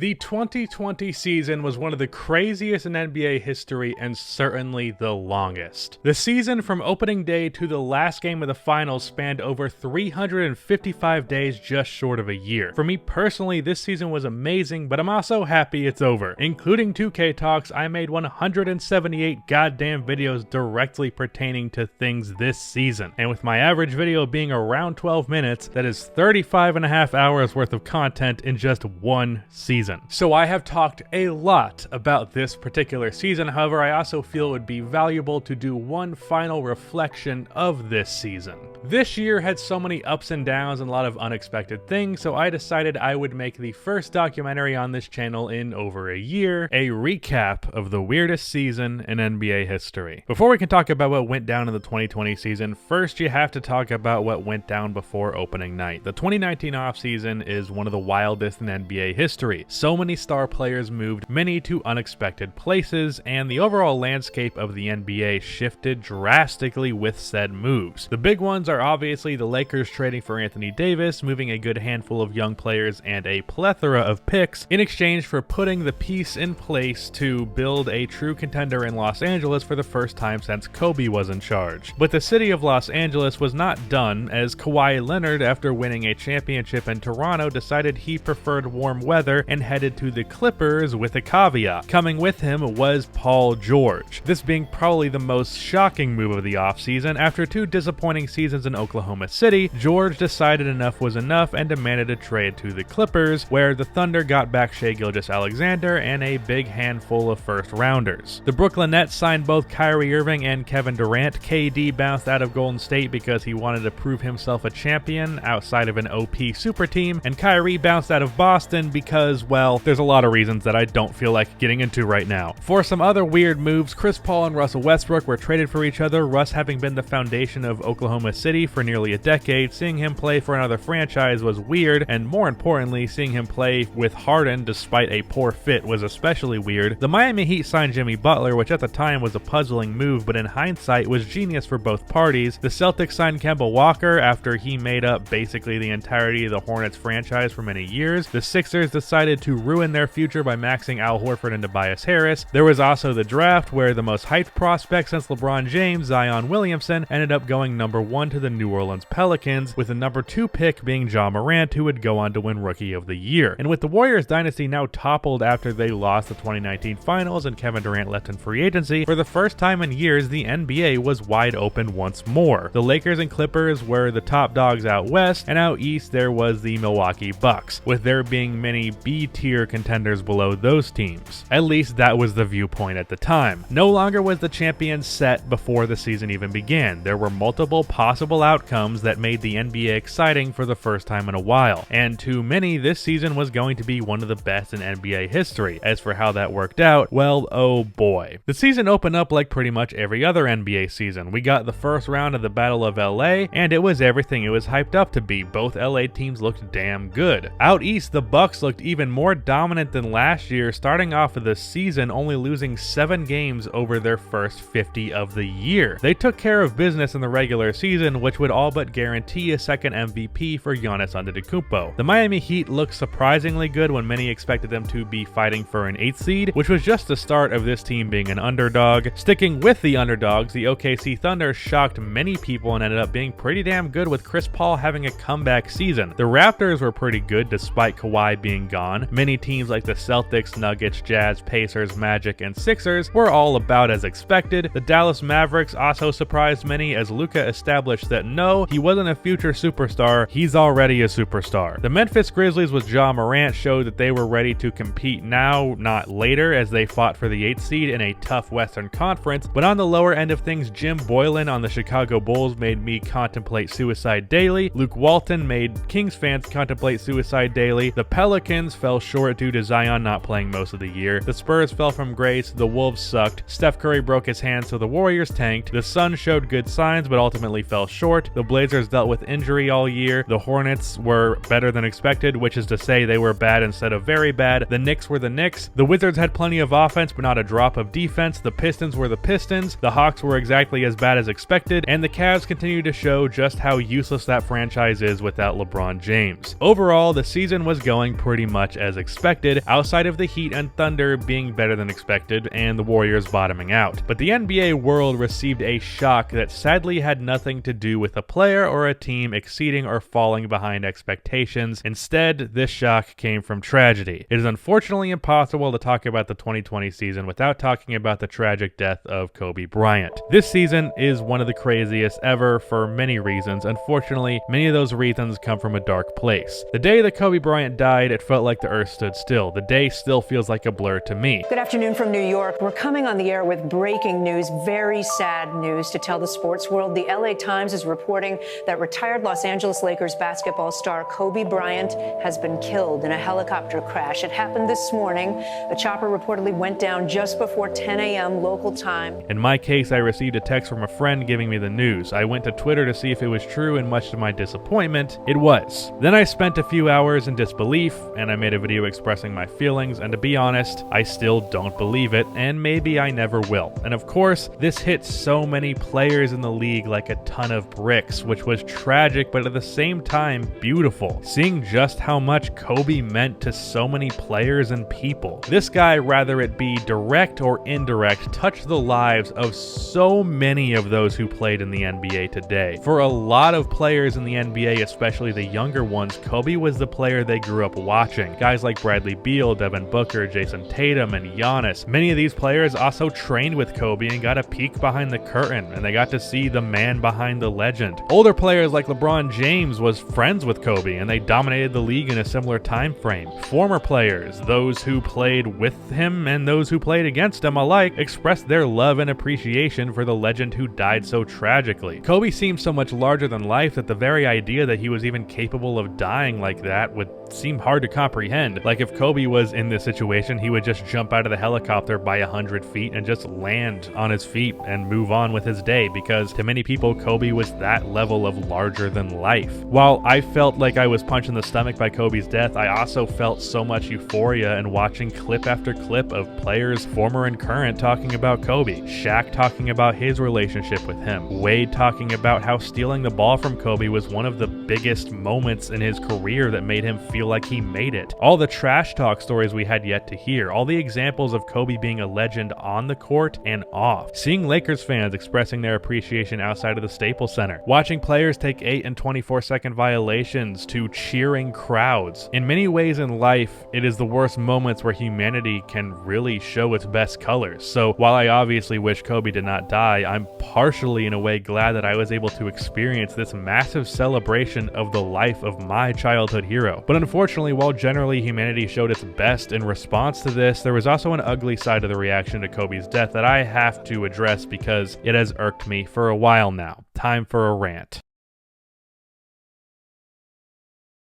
The 2020 season was one of the craziest in NBA history and certainly the longest. The season from opening day to the last game of the finals spanned over 355 days, just short of a year. For me personally, this season was amazing, but I'm also happy it's over. Including 2K talks, I made 178 goddamn videos directly pertaining to things this season. And with my average video being around 12 minutes, that is 35 and a half hours worth of content in just one season. So I have talked a lot about this particular season. However, I also feel it would be valuable to do one final reflection of this season. This year had so many ups and downs and a lot of unexpected things, so I decided I would make the first documentary on this channel in over a year, a recap of the weirdest season in NBA history. Before we can talk about what went down in the 2020 season, first you have to talk about what went down before opening night. The 2019 offseason is one of the wildest in NBA history. So many star players moved, many to unexpected places, and the overall landscape of the NBA shifted drastically with said moves. The big ones are obviously the Lakers trading for Anthony Davis, moving a good handful of young players and a plethora of picks in exchange for putting the piece in place to build a true contender in Los Angeles for the first time since Kobe was in charge. But the city of Los Angeles was not done, as Kawhi Leonard, after winning a championship in Toronto, decided he preferred warm weather and headed to the Clippers with a caveat. Coming with him was Paul George, this being probably the most shocking move of the offseason. After two disappointing seasons in Oklahoma City, George decided enough was enough and demanded a trade to the Clippers, where the Thunder got back Shai Gilgeous-Alexander and a big handful of first-rounders. The Brooklyn Nets signed both Kyrie Irving and Kevin Durant. KD bounced out of Golden State because he wanted to prove himself a champion outside of an OP super team, and Kyrie bounced out of Boston because, well, there's a lot of reasons that I don't feel like getting into right now. For some other weird moves, Chris Paul and Russell Westbrook were traded for each other, Russ having been the foundation of Oklahoma City for nearly a decade. Seeing him play for another franchise was weird, and more importantly, seeing him play with Harden despite a poor fit was especially weird. The Miami Heat signed Jimmy Butler, which at the time was a puzzling move, but in hindsight was genius for both parties. The Celtics signed Kemba Walker after he made up basically the entirety of the Hornets franchise for many years. The Sixers decided to ruin their future by maxing Al Horford and Tobias Harris. There was also the draft, where the most hyped prospect since LeBron James, Zion Williamson, ended up going number 1 to the New Orleans Pelicans, with the number 2 pick being Ja Morant, who would go on to win Rookie of the Year. And with the Warriors dynasty now toppled after they lost the 2019 finals and Kevin Durant left in free agency, for the first time in years the NBA was wide open once more. The Lakers and Clippers were the top dogs out west, and out east there was the Milwaukee Bucks, with there being many B-tier contenders below those teams. At least that was the viewpoint at the time. No longer was the champion set before the season even began. There were multiple possible outcomes that made the NBA exciting for the first time in a while, and to many this season was going to be one of the best in NBA history. As for how that worked out, well, oh boy. The season opened up like pretty much every other NBA season. We got the first round of the Battle of LA, and it was everything it was hyped up to be. Both LA teams looked damn good. Out east, the Bucks looked even more dominant than last year, starting off of the season only losing 7 games over their first 50 of the year. They took care of business in the regular season, which would all but guarantee a second MVP for Giannis Antetokounmpo. The Miami Heat looked surprisingly good when many expected them to be fighting for an 8th seed, which was just the start of this team being an underdog. Sticking with the underdogs, the OKC Thunder shocked many people and ended up being pretty damn good, with Chris Paul having a comeback season. The Raptors were pretty good despite Kawhi being gone. Many teams like the Celtics, Nuggets, Jazz, Pacers, Magic, and Sixers were all about as expected. The Dallas Mavericks also surprised many, as Luka established that no, he wasn't a future superstar, he's already a superstar. The Memphis Grizzlies with Ja Morant showed that they were ready to compete now, not later, as they fought for the 8th seed in a tough Western Conference. But on the lower end of things, Jim Boylan on the Chicago Bulls made me contemplate suicide daily. Luke Walton made Kings fans contemplate suicide daily. The Pelicans fell short due to Zion not playing most of the year. The Spurs fell from grace. The Wolves sucked. Steph Curry broke his hand, so the Warriors tanked. The Suns showed good signs but ultimately fell short. The Blazers dealt with injury all year. The Hornets were better than expected, which is to say they were bad instead of very bad. The Knicks were the Knicks. The Wizards had plenty of offense but not a drop of defense. The Pistons were the Pistons. The Hawks were exactly as bad as expected, and the Cavs continued to show just how useless that franchise is without LeBron James. Overall, the season was going pretty much as as expected, outside of the Heat and Thunder being better than expected and the Warriors bottoming out. But the NBA world received a shock that sadly had nothing to do with a player or a team exceeding or falling behind expectations. Instead, this shock came from tragedy. It is unfortunately impossible to talk about the 2020 season without talking about the tragic death of Kobe Bryant. This season is one of the craziest ever for many reasons. Unfortunately, many of those reasons come from a dark place. The day that Kobe Bryant died, it felt like the earth stood still. The day still feels like a blur to me. Good afternoon from New York. We're coming on the air with breaking news, very sad news to tell the sports world. The LA Times is reporting that retired Los Angeles Lakers basketball star Kobe Bryant has been killed in a helicopter crash. It happened this morning. The chopper reportedly went down just before 10 a.m. local time. In my case, I received a text from a friend giving me the news. I went to Twitter to see if it was true, and much to my disappointment, it was. Then I spent a few hours in disbelief, and I made a video expressing my feelings, and to be honest, I still don't believe it, and maybe I never will. And of course, this hit so many players in the league like a ton of bricks, which was tragic, but at the same time, beautiful. Seeing just how much Kobe meant to so many players and people. This guy, whether it be direct or indirect, touched the lives of so many of those who played in the NBA today. For a lot of players in the NBA, especially the younger ones, Kobe was the player they grew up watching. Guys like Bradley Beal, Devin Booker, Jason Tatum, and Giannis. Many of these players also trained with Kobe and got a peek behind the curtain, and they got to see the man behind the legend. Older players like LeBron James was friends with Kobe, and they dominated the league in a similar time frame. Former players, those who played with him and those who played against him alike, expressed their love and appreciation for the legend who died so tragically. Kobe seemed so much larger than life that the very idea that he was even capable of dying like that would seem hard to comprehend. Like if Kobe was in this situation, he would just jump out of the helicopter by 100 feet and just land on his feet and move on with his day, because to many people, Kobe was that level of larger than life. While I felt like I was punched in the stomach by Kobe's death, I also felt so much euphoria in watching clip after clip of players, former and current, talking about Kobe. Shaq talking about his relationship with him. Wade talking about how stealing the ball from Kobe was one of the biggest moments in his career that made him feel like he made it. All the trash talk stories we had yet to hear. All the examples of Kobe being a legend on the court and off. Seeing Lakers fans expressing their appreciation outside of the Staples Center. Watching players take 8 and 24-second violations to cheering crowds. In many ways in life, it is the worst moments where humanity can really show its best colors. So while I obviously wish Kobe did not die, I'm partially in a way glad that I was able to experience this massive celebration of the life of my childhood hero. But unfortunately, while generally humanity showed its best in response to this, there was also an ugly side of the reaction to Kobe's death that I have to address because it has irked me for a while now. Time for a rant.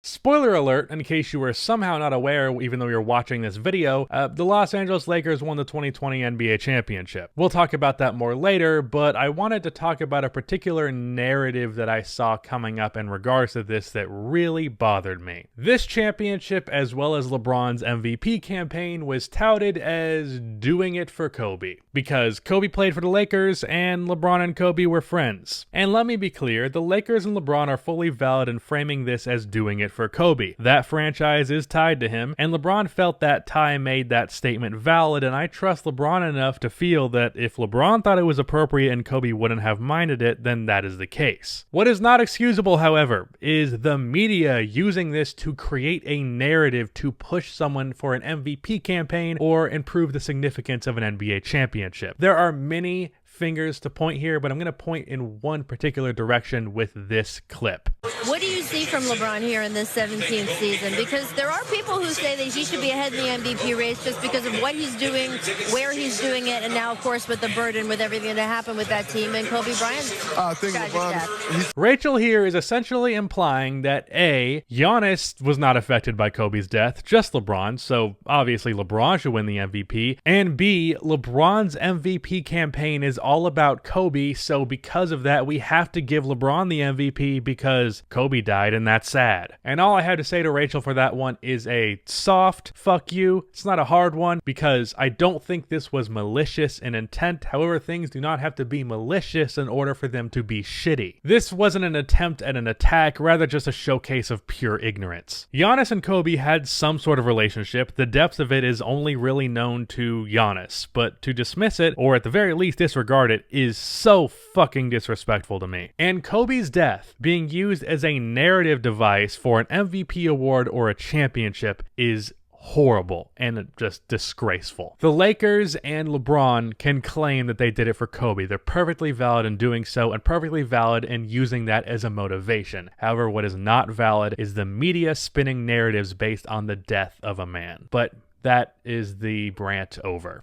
Spoiler alert, in case you were somehow not aware, even though you're watching this video, the Los Angeles Lakers won the 2020 NBA championship. We'll talk about that more later, but I wanted to talk about a particular narrative that I saw coming up in regards to this that really bothered me. This championship, as well as LeBron's MVP campaign, was touted as doing it for Kobe, because Kobe played for the Lakers and LeBron and Kobe were friends. And let me be clear, the Lakers and LeBron are fully valid in framing this as doing it for Kobe. That franchise is tied to him, and LeBron felt that tie made that statement valid, and I trust LeBron enough to feel that if LeBron thought it was appropriate and Kobe wouldn't have minded it, then that is the case. What is not excusable, however, is the media using this to create a narrative to push someone for an MVP campaign or improve the significance of an NBA championship. There are many fingers to point here, but I'm going to point in one particular direction with this clip. What do you see from LeBron here in this 17th season? Because there are people who say that he should be ahead in the MVP race just because of what he's doing, where he's doing it, and now, of course, with the burden with everything that happened with that team and Kobe Bryant's tragic death. Rachel here is essentially implying that A, Giannis was not affected by Kobe's death, just LeBron, so obviously LeBron should win the MVP, and B, LeBron's MVP campaign is all about Kobe, so because of that, we have to give LeBron the MVP because Kobe died and that's sad. And all I have to say to Rachel for that one is a soft fuck you. It's not a hard one because I don't think this was malicious in intent. However, things do not have to be malicious in order for them to be shitty. This wasn't an attempt at an attack, rather just a showcase of pure ignorance. Giannis and Kobe had some sort of relationship. The depth of it is only really known to Giannis, but to dismiss it, or at the very least disregard it, is so fucking disrespectful to me. And Kobe's death being used as a narrative device for an MVP award or a championship is horrible and just disgraceful. The Lakers and LeBron can claim that they did it for Kobe. They're perfectly valid in doing so and perfectly valid in using that as a motivation. However, what is not valid is the media spinning narratives based on the death of a man. But that is the rant over.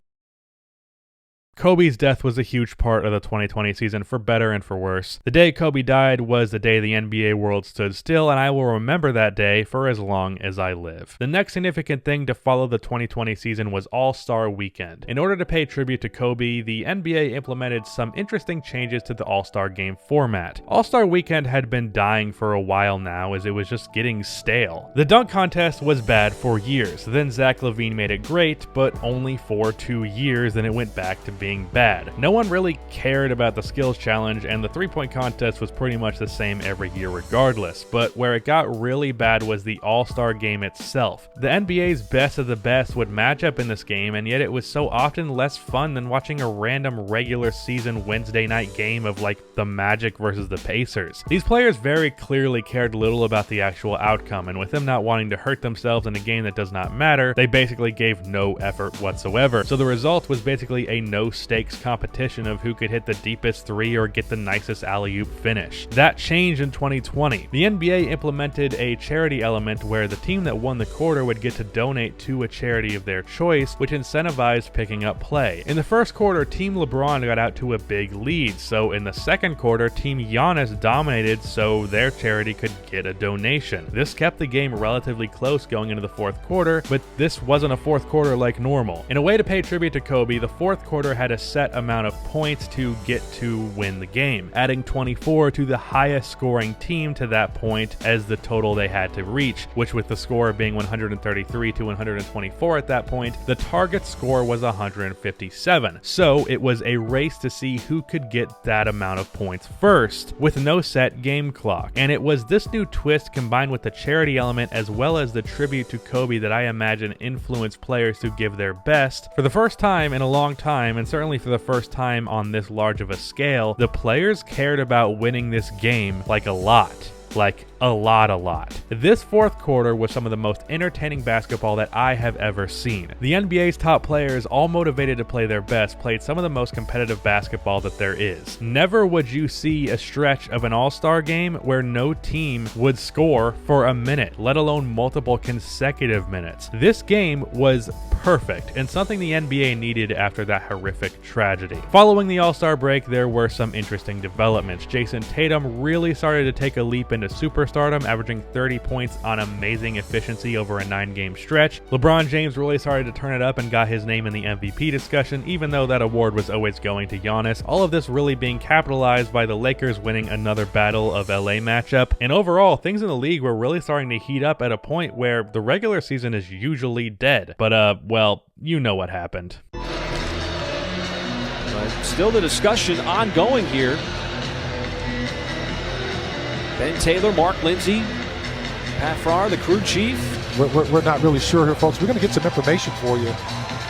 Kobe's death was a huge part of the 2020 season, for better and for worse. The day Kobe died was the day the NBA world stood still, and I will remember that day for as long as I live. The next significant thing to follow the 2020 season was AllStar Weekend. In order to pay tribute to Kobe, the NBA implemented some interesting changes to the All-Star game format. All-Star Weekend had been dying for a while now as it was just getting stale. The dunk contest was bad for years. Then Zach LaVine made it great, but only for 2 years, then it went back to being bad. No one really cared about the skills challenge, and the three-point contest was pretty much the same every year regardless, but where it got really bad was the All-Star game itself. The NBA's best of the best would match up in this game, and yet it was so often less fun than watching a random regular season Wednesday night game of like the Magic versus the Pacers. These players very clearly cared little about the actual outcome, and with them not wanting to hurt themselves in a game that does not matter, they basically gave no effort whatsoever. So the result was basically a no-stakes competition of who could hit the deepest three or get the nicest alley-oop finish. That changed in 2020. The NBA implemented a charity element where the team that won the quarter would get to donate to a charity of their choice, which incentivized picking up play. In the first quarter, Team LeBron got out to a big lead, so in the second quarter, Team Giannis dominated so their charity could get a donation. This kept the game relatively close going into the fourth quarter, but this wasn't a fourth quarter like normal. In a way to pay tribute to Kobe, the fourth quarter had a set amount of points to get to win the game, adding 24 to the highest scoring team to that point as the total they had to reach, which with the score being 133 to 124 at that point, the target score was 157. So it was a race to see who could get that amount of points first, with no set game clock. And it was this new twist combined with the charity element as well as the tribute to Kobe that I imagine influenced players to give their best. For the first time in a long time, and certainly for the first time on this large of a scale, the players cared about winning this game like a lot. Like a lot. This fourth quarter was some of the most entertaining basketball that I have ever seen. The NBA's top players, all motivated to play their best, played some of the most competitive basketball that there is. Never would you see a stretch of an all-star game where no team would score for a minute, let alone multiple consecutive minutes. This game was perfect and something the NBA needed after that horrific tragedy. Following the all-star break, there were some interesting developments. Jason Tatum really started to take a leap into superstardom, averaging 30 points on amazing efficiency over a 9-game stretch. LeBron James really started to turn it up and got his name in the MVP discussion, even though that award was always going to Giannis. All of this really being capitalized by the Lakers winning another Battle of LA matchup. And overall, things in the league were really starting to heat up at a point where the regular season is usually dead. But, well, you know what happened. But still the discussion ongoing here. Ben Taylor, Mark Lindsay, Pat Farrar, the crew chief. We're not really sure here, folks. We're going to get some information for you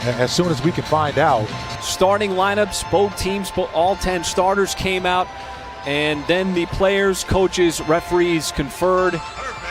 as soon as we can find out. Starting lineups, both teams, all 10 starters came out, and then the players, coaches, referees conferred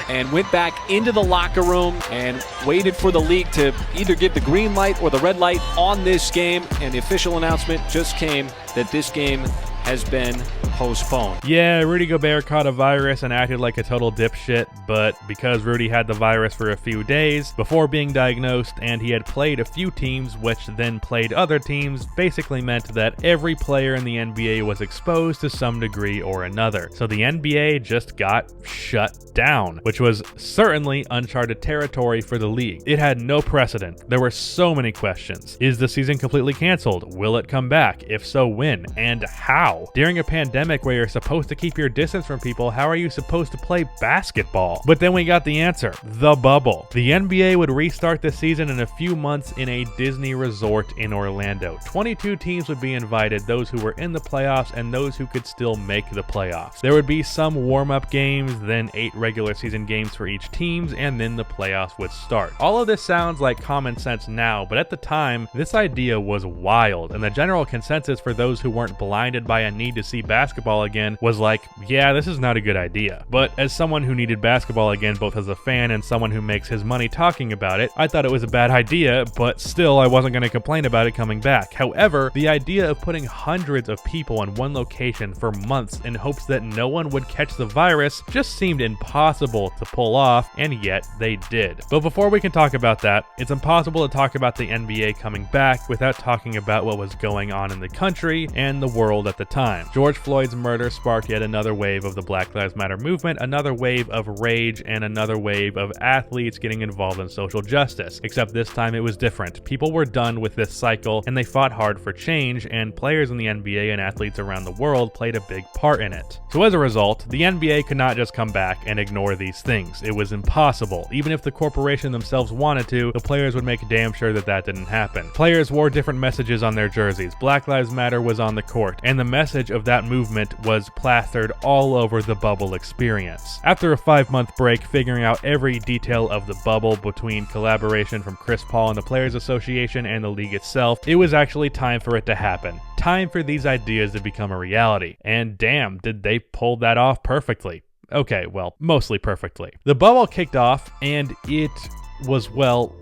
and went back into the locker room and waited for the league to either give the green light or the red light on this game, and the official announcement just came that this game has been postponed. Yeah, Rudy Gobert caught a virus and acted like a total dipshit, but because Rudy had the virus for a few days before being diagnosed and he had played a few teams which then played other teams, basically meant that every player in the NBA was exposed to some degree or another. So the NBA just got shut down, which was certainly uncharted territory for the league. It had no precedent. There were so many questions. Is the season completely canceled? Will it come back? If so, when? And how? During a pandemic where you're supposed to keep your distance from people, how are you supposed to play basketball? But then we got the answer. The bubble. The NBA would restart the season in a few months in a Disney resort in Orlando. 22 teams would be invited, those who were in the playoffs and those who could still make the playoffs. There would be some warm-up games, then 8 regular season games for each team, and then the playoffs would start. All of this sounds like common sense now, but at the time, this idea was wild, and the general consensus for those who weren't blinded by a need to see basketball again was like, yeah, this is not a good idea. But as someone who needed basketball again, both as a fan and someone who makes his money talking about it, I thought it was a bad idea, but still I wasn't going to complain about it coming back. However, the idea of putting hundreds of people in one location for months in hopes that no one would catch the virus just seemed impossible to pull off, and yet they did. But before we can talk about that, it's impossible to talk about the NBA coming back without talking about what was going on in the country and the world at the time. George Floyd's murder sparked yet another wave of the Black Lives Matter movement, another wave of rage, and another wave of athletes getting involved in social justice. Except this time it was different. People were done with this cycle and they fought hard for change, and players in the NBA and athletes around the world played a big part in it. So as a result, the NBA could not just come back and ignore these things. It was impossible. Even if the corporation themselves wanted to, the players would make damn sure that that didn't happen. Players wore different messages on their jerseys. Black Lives Matter was on the court, and the message of that movement was plastered all over the bubble experience. After a 5-month break figuring out every detail of the bubble between collaboration from Chris Paul and the Players Association and the league itself, it was actually time for it to happen. Time for these ideas to become a reality. And damn, did they pull that off perfectly. Okay, well, mostly perfectly. The bubble kicked off, and it was, well,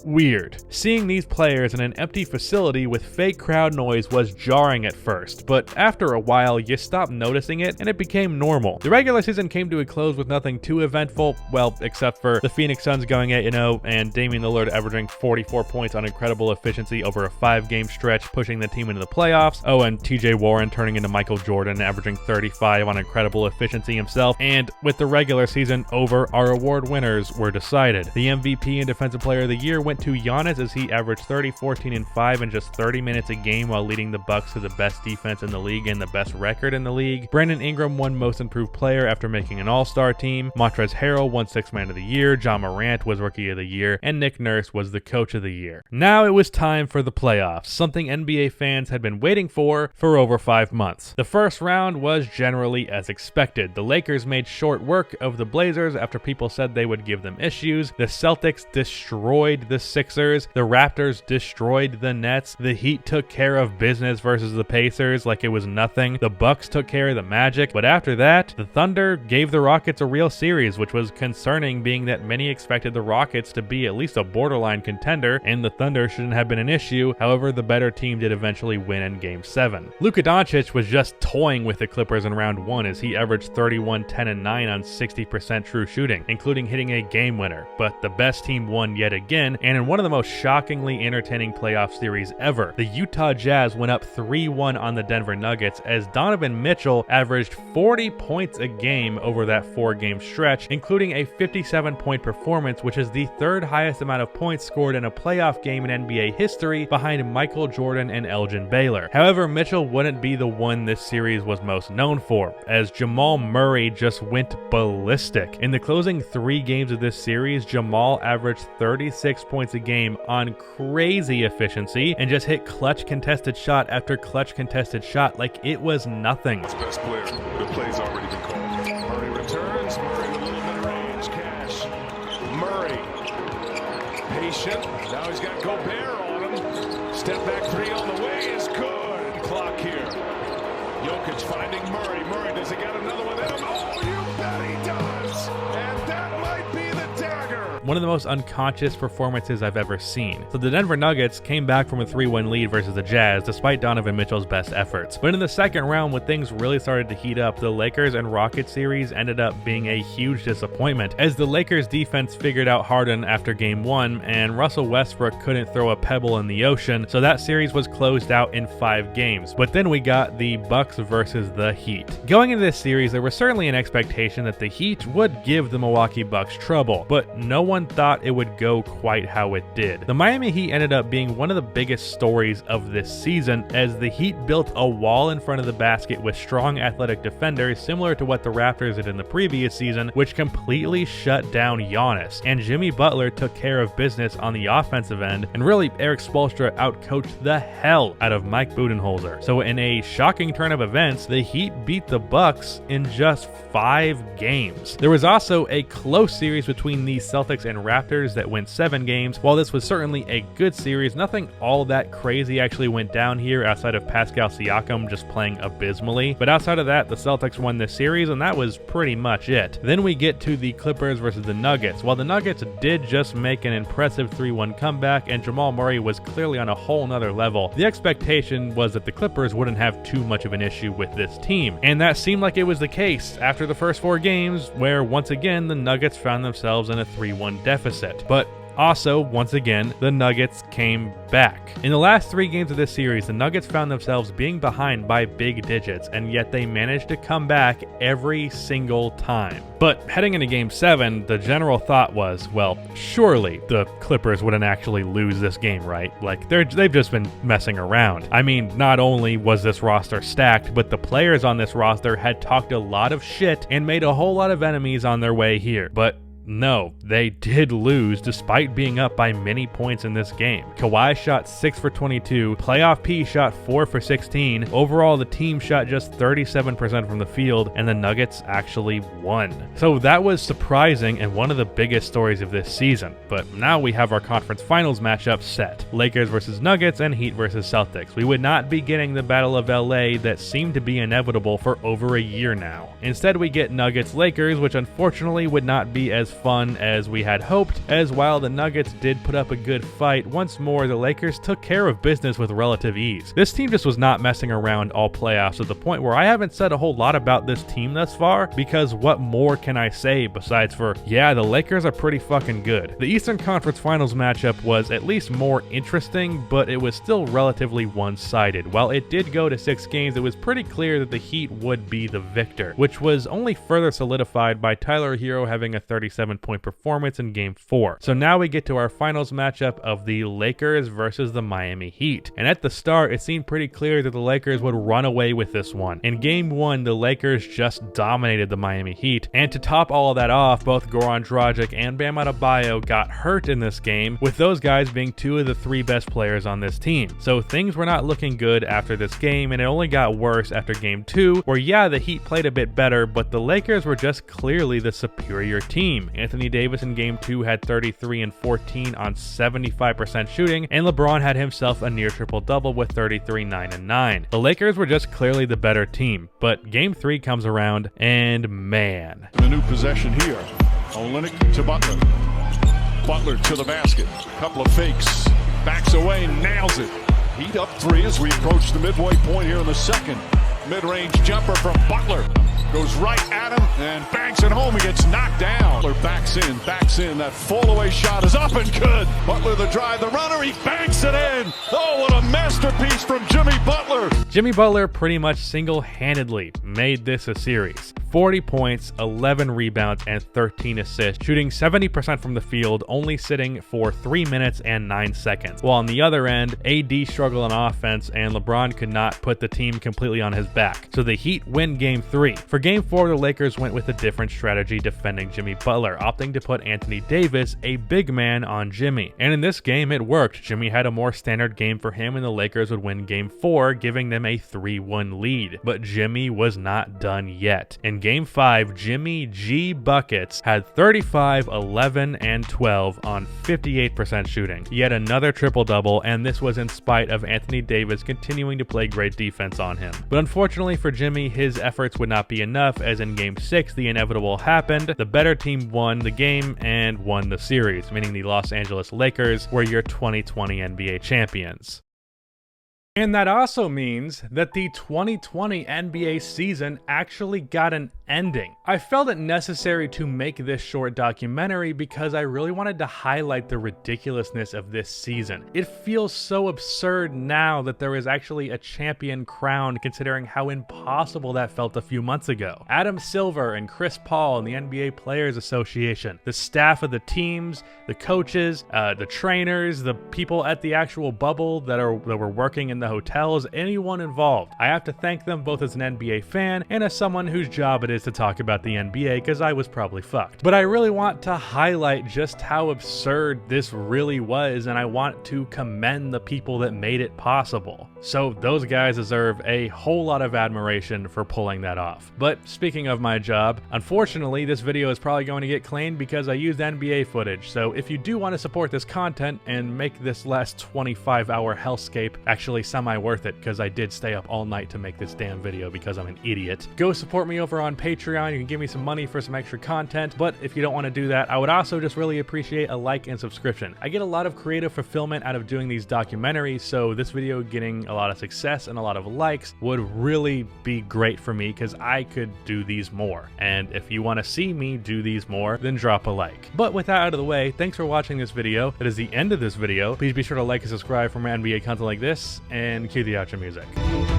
weird. Seeing these players in an empty facility with fake crowd noise was jarring at first, but after a while you stopped noticing it and it became normal. The regular season came to a close with nothing too eventful, well, except for the Phoenix Suns going 8-0 and Damian Lillard averaging 44 points on incredible efficiency over a 5-game stretch, pushing the team into the playoffs. Oh, and TJ Warren turning into Michael Jordan, averaging 35 on incredible efficiency himself. And with the regular season over, our award winners were decided. The MVP and Defensive Player of the Year went to Giannis as he averaged 30, 14, and 5 in just 30 minutes a game while leading the Bucks to the best defense in the league and the best record in the league. Brandon Ingram won Most Improved Player after making an All-Star team. Montrezl Harrell won Sixth Man of the Year. Ja Morant was Rookie of the Year, and Nick Nurse was the Coach of the Year. Now it was time for the playoffs, something NBA fans had been waiting for over 5 months. The first round was generally as expected. The Lakers made short work of the Blazers after people said they would give them issues. The Celtics destroyed the Sixers. The Raptors destroyed the Nets. The Heat took care of business versus the Pacers like it was nothing. The Bucks took care of the Magic. But after that, the Thunder gave the Rockets a real series, which was concerning, being that many expected the Rockets to be at least a borderline contender, and the Thunder shouldn't have been an issue. However, the better team did eventually win in Game 7. Luka Doncic was just toying with the Clippers in round 1 as he averaged 31, 10, and 9 on 60% true shooting, including hitting a game winner. But the best team won yet again, and in one of the most shockingly entertaining playoff series ever. The Utah Jazz went up 3-1 on the Denver Nuggets as Donovan Mitchell averaged 40 points a game over that 4-game stretch, including a 57-point performance, which is the 3rd highest amount of points scored in a playoff game in NBA history, behind Michael Jordan and Elgin Baylor. However, Mitchell wouldn't be the one this series was most known for, as Jamal Murray just went ballistic. In the closing 3 games of this series, Jamal averaged 36 points a game on crazy efficiency and just hit clutch contested shot after clutch contested shot like it was nothing. Best player. The play's already been called. Murray returns. Murray with a little bit of range. Cash. Murray. Patient. Now he's got Gobert on him. Step back 3 on the way is good. Clock here. Jokic finding Murray. Murray, does he got another one in him? Oh, you bet he does. And that might be the dagger. One of the most unconscious performances I've ever seen. So the Denver Nuggets came back from a 3-1 lead versus the Jazz despite Donovan Mitchell's best efforts. But in the second round, when things really started to heat up, the Lakers and Rockets series ended up being a huge disappointment as the Lakers defense figured out Harden after game 1 and Russell Westbrook couldn't throw a pebble in the ocean, so that series was closed out in 5 games. But then we got the Bucks versus the Heat. Going into this series, there was certainly an expectation that the Heat would give the Milwaukee Bucks trouble, but no one thought it would go quite how it did. The Miami Heat ended up being one of the biggest stories of this season as the Heat built a wall in front of the basket with strong athletic defenders similar to what the Raptors did in the previous season, which completely shut down Giannis, and Jimmy Butler took care of business on the offensive end, and really Eric Spoelstra outcoached the hell out of Mike Budenholzer. So in a shocking turn of events, the Heat beat the Bucks in just 5 games. There was also a close series between the Celtics and Raptors that went 7 games. While this was certainly a good series, nothing all that crazy actually went down here outside of Pascal Siakam just playing abysmally. But outside of that, the Celtics won this series, and that was pretty much it. Then we get to the Clippers versus the Nuggets. While the Nuggets did just make an impressive 3-1 comeback and Jamal Murray was clearly on a whole nother level, the expectation was that the Clippers wouldn't have too much of an issue with this team. And that seemed like it was the case after the first 4 games, where once again the Nuggets found themselves in a 3-1 deficit. But also, once again, the Nuggets came back. In the last 3 games of this series, the Nuggets found themselves being behind by big digits, and yet they managed to come back every single time. But heading into Game 7, the general thought was, well, surely the Clippers wouldn't actually lose this game, right? Like, they've just been messing around. I mean, not only was this roster stacked, but the players on this roster had talked a lot of shit and made a whole lot of enemies on their way here. But no, they did lose despite being up by many points in this game. Kawhi shot 6 for 22, Playoff P shot 4 for 16. Overall, the team shot just 37% from the field, and the Nuggets actually won. So that was surprising and one of the biggest stories of this season. But now we have our conference finals matchup set. Lakers versus Nuggets and Heat versus Celtics. We would not be getting the Battle of LA that seemed to be inevitable for over a year now. Instead, we get Nuggets-Lakers, which unfortunately would not be as fun as we had hoped, as while the Nuggets did put up a good fight, once more the Lakers took care of business with relative ease. This team just was not messing around all playoffs to the point where I haven't said a whole lot about this team thus far, because what more can I say besides for, yeah, the Lakers are pretty fucking good. The Eastern Conference Finals matchup was at least more interesting, but it was still relatively one-sided. While it did go to 6 games, it was pretty clear that the Heat would be the victor, which was only further solidified by Tyler Hero having a 37-point performance in Game 4. So now we get to our finals matchup of the Lakers versus the Miami Heat. And at the start, it seemed pretty clear that the Lakers would run away with this one. In Game 1, the Lakers just dominated the Miami Heat. And to top all of that off, both Goran Dragic and Bam Adebayo got hurt in this game, with those guys being 2 of the 3 best players on this team. So things were not looking good after this game, and it only got worse after Game 2, where yeah, the Heat played a bit better, but the Lakers were just clearly the superior team. Anthony Davis in Game 2 had 33 and 14 on 75% shooting, and LeBron had himself a near triple-double with 33, 9, and 9. The Lakers were just clearly the better team, but Game 3 comes around, and man. The new possession here. Olenek to Butler. Butler to the basket. Couple of fakes. Backs away, nails it. Heat up 3 as we approach the midway point here in the second. Mid-range jumper from Butler. Goes right at him and banks it home. He gets knocked down. Butler backs in. That fall-away shot is up and good. Butler the drive, the runner, he banks it in. Oh, what a masterpiece from Jimmy Butler. Jimmy Butler pretty much single-handedly made this a series. 40 points, 11 rebounds, and 13 assists, shooting 70% from the field, only sitting for 3 minutes and 9 seconds. While on the other end, AD struggled on offense, and LeBron could not put the team completely on his back. So the Heat win Game 3. For Game 4, the Lakers went with a different strategy defending Jimmy Butler, opting to put Anthony Davis, a big man, on Jimmy. And in this game, it worked. Jimmy had a more standard game for him, and the Lakers would win Game 4, giving them a 3-1 lead. But Jimmy was not done yet. In Game 5, Jimmy G Buckets had 35, 11, and 12 on 58% shooting. Yet another triple-double, and this was in spite of Anthony Davis continuing to play great defense on him. But unfortunately for Jimmy, his efforts would not be enough, as in Game 6, the inevitable happened. The better team won the game and won the series, meaning the Los Angeles Lakers were your 2020 NBA champions. And that also means that the 2020 NBA season actually got an ending. I felt it necessary to make this short documentary because I really wanted to highlight the ridiculousness of this season. It feels so absurd now that there is actually a champion crowned, considering how impossible that felt a few months ago. Adam Silver and Chris Paul and the NBA Players Association, the staff of the teams, the coaches, the trainers, the people at the actual bubble that were working in the hotels, anyone involved. I have to thank them both as an NBA fan and as someone whose job it is to talk about the NBA, because I was probably fucked. But I really want to highlight just how absurd this really was, and I want to commend the people that made it possible. So those guys deserve a whole lot of admiration for pulling that off. But speaking of my job, unfortunately this video is probably going to get claimed because I used NBA footage, so if you do want to support this content and make this last 25-hour hellscape actually semi-worth it, because I did stay up all night to make this damn video because I'm an idiot, go support me over on Patreon. You can give me some money for some extra content, but if you don't want to do that, I would also just really appreciate a like and subscription. I get a lot of creative fulfillment out of doing these documentaries, so this video getting a lot of success and a lot of likes would really be great for me, because I could do these more. And if you want to see me do these more, then drop a like. But with that out of the way, thanks for watching this video. That is the end of this video. Please be sure to like and subscribe for more NBA content like this, and cue the outro music.